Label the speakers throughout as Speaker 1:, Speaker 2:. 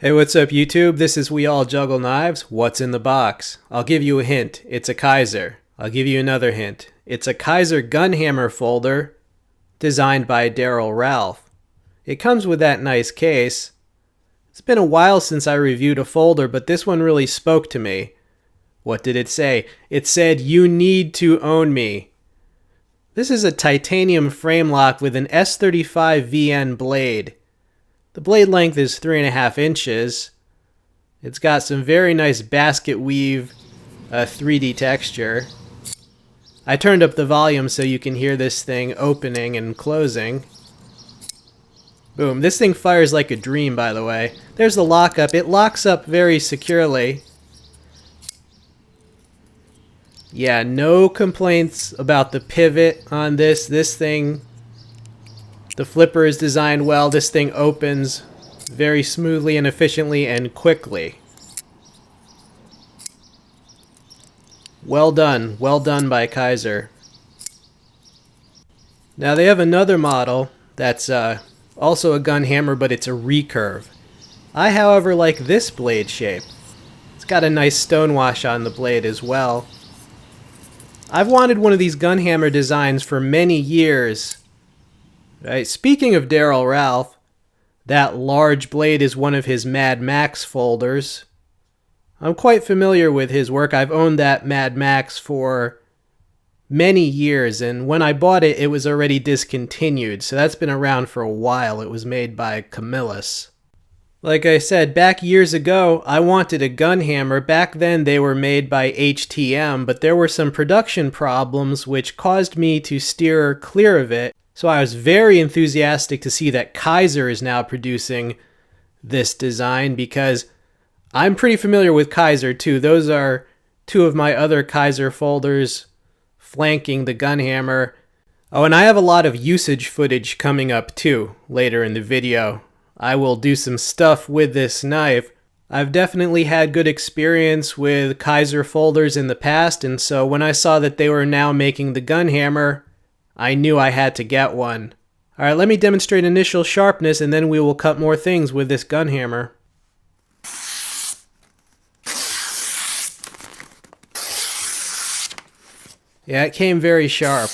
Speaker 1: Hey, what's up YouTube? This is We All Juggle Knives. What's in the box? I'll give you a hint. It's a Kizer. I'll give you another hint. It's a Kizer Gunhammer folder designed by Darrel. It comes with that nice case. It's been a while since I reviewed a folder, but this one really spoke to me. What did it say? It said, "You need to own me." This is a titanium frame lock with an S35VN blade. The blade length is 3.5 inches. It's got some very nice basket weave 3D texture. I turned up the volume so you can hear this thing opening and closing. Boom. This thing fires like a dream, by the way. There's the lockup. It locks up very securely. Yeah, no complaints about the pivot on this. This thing, the flipper is designed well. This thing opens very smoothly and efficiently and quickly. Well done by Kizer. Now they have another model that's also a Gunhammer, but it's a recurve. I, however, like this blade shape. It's got a nice stonewash on the blade as well. I've wanted one of these Gunhammer designs for many years. Right. Speaking of Darrel, that large blade is one of his Mad Max folders. I'm quite familiar with his work. I've owned that Mad Max for many years, and when I bought it, it was already discontinued, so that's been around for a while. It was made by Camillus. Like I said, back years ago, I wanted a Gunhammer. Back then, they were made by HTM, but there were some production problems which caused me to steer clear of it. So I was very enthusiastic to see that Kizer is now producing this design because I'm pretty familiar with Kizer too. Those are two of my other Kizer folders flanking the Gunhammer. Oh, and I have a lot of usage footage coming up too later in the video. I will do some stuff with this knife. I've definitely had good experience with Kizer folders in the past, and so when I saw that they were now making the Gunhammer, I knew I had to get one. Alright, let me demonstrate initial sharpness and then we will cut more things with this Gunhammer. Yeah, it came very sharp.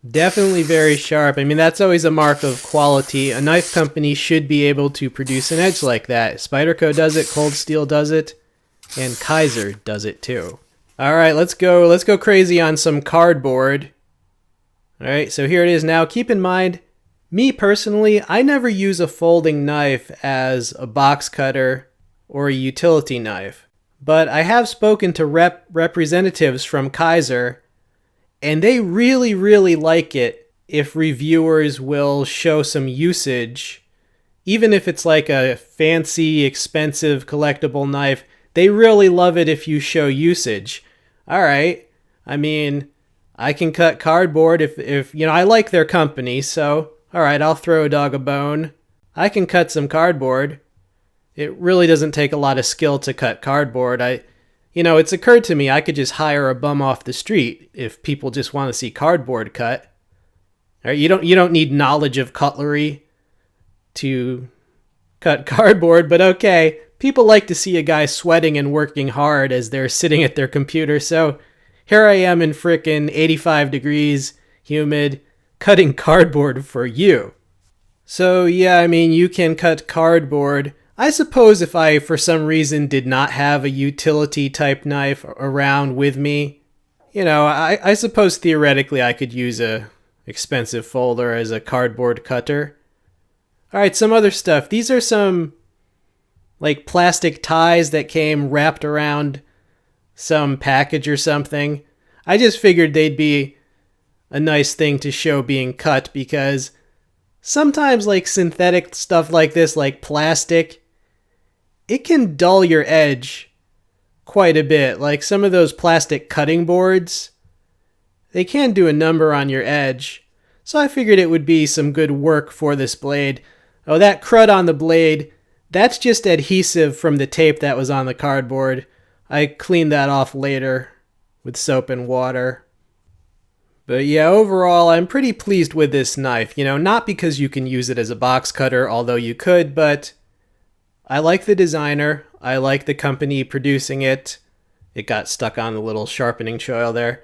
Speaker 1: Definitely very sharp. I mean, that's always a mark of quality. A knife company should be able to produce an edge like that. Spyderco does it, Cold Steel does it. And Kizer does it too. Alright, let's go crazy on some cardboard. Alright, so here it is now. Keep in mind, me personally, I never use a folding knife as a box cutter or a utility knife. But I have spoken to representatives from Kizer, and they really like it if reviewers will show some usage. Even if it's like a fancy, expensive, collectible knife, they really love it if you show usage. Alright, I mean, I can cut cardboard if you know, I like their company, so alright, I'll throw a dog a bone. I can cut some cardboard. It really doesn't take a lot of skill to cut cardboard. You know, it's occurred to me I could just hire a bum off the street if people just want to see cardboard cut. Alright, you don't need knowledge of cutlery to cut cardboard, but okay. People like to see a guy sweating and working hard as they're sitting at their computer, so here I am in frickin' 85 degrees, humid, cutting cardboard for you. So yeah, I mean, you can cut cardboard. I suppose if I, for some reason, did not have a utility type knife around with me, you know, I suppose theoretically I could use a expensive folder as a cardboard cutter. Alright, some other stuff. These are some like plastic ties that came wrapped around some package or something. I just figured they'd be a nice thing to show being cut because sometimes like synthetic stuff like this, like plastic, it can dull your edge quite a bit. Like some of those plastic cutting boards, they can do a number on your edge. So I figured it would be some good work for this blade. Oh, that crud on the blade, that's just adhesive from the tape that was on the cardboard. I cleaned that off later with soap and water. But yeah, overall, I'm pretty pleased with this knife. You know, not because you can use it as a box cutter, although you could, but I like the designer. I like the company producing it. It got stuck on the little sharpening choil there.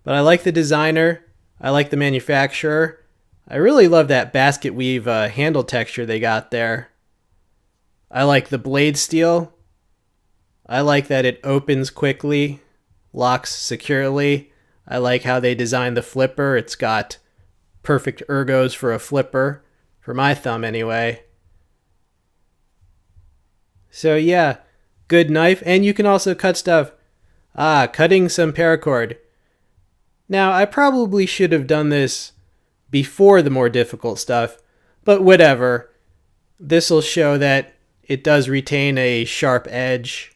Speaker 1: But I like the designer. I like the manufacturer. I really love that basket weave handle texture they got there. I like the blade steel. I like that it opens quickly, locks securely. I like how they designed the flipper. It's got perfect ergos for a flipper, for my thumb anyway. So yeah, good knife, and you can also cut stuff. Cutting some paracord. Now, I probably should have done this before the more difficult stuff, but whatever. This'll show that it does retain a sharp edge.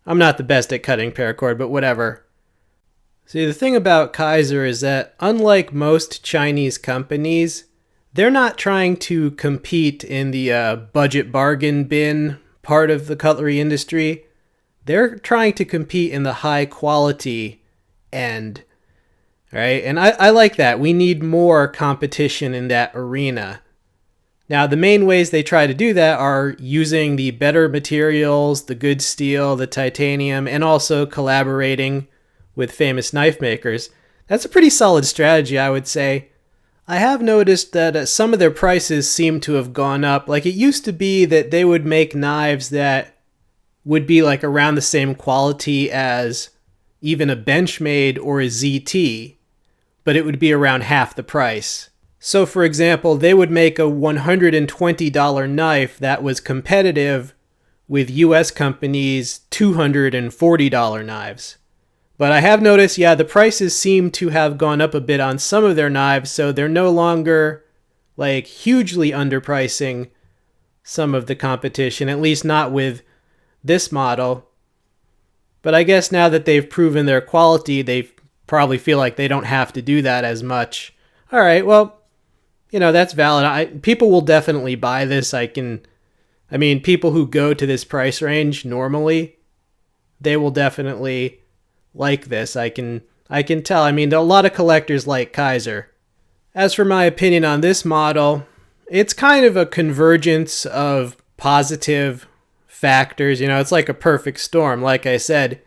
Speaker 1: I'm not the best at cutting paracord, but whatever. See, the thing about Kizer is that unlike most Chinese companies, they're not trying to compete in the budget bargain bin part of the cutlery industry. They're trying to compete in the high quality end, right? And I like that. We need more competition in that arena. Now, the main ways they try to do that are using the better materials, the good steel, the titanium, and also collaborating with famous knife makers. That's a pretty solid strategy, I would say. I have noticed that some of their prices seem to have gone up. Like, it used to be that they would make knives that would be like around the same quality as even a Benchmade or a ZT, but it would be around half the price. So for example, they would make a $120 knife that was competitive with US companies' $240 knives. But I have noticed, yeah, the prices seem to have gone up a bit on some of their knives, so they're no longer like hugely underpricing some of the competition, at least not with this model. But I guess now that they've proven their quality, they probably feel like they don't have to do that as much. All right, well, you know, that's valid. People will definitely buy this. People who go to this price range normally, they will definitely like this. I can tell. I mean, a lot of collectors like Kizer. As for my opinion on this model, it's kind of a convergence of positive factors. You know, it's like a perfect storm. Like I said,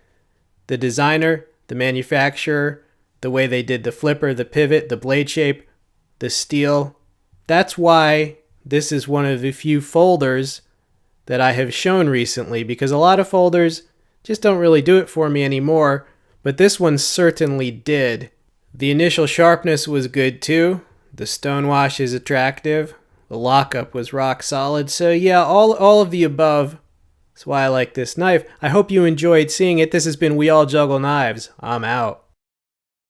Speaker 1: the designer, the manufacturer, the way they did the flipper, the pivot, the blade shape, the steel. That's why this is one of the few folders that I have shown recently, because a lot of folders just don't really do it for me anymore, but this one certainly did. The initial sharpness was good too. The stonewash is attractive. The lockup was rock solid. So yeah, all of the above. That's why I like this knife. I hope you enjoyed seeing it. This has been We All Juggle Knives. I'm out.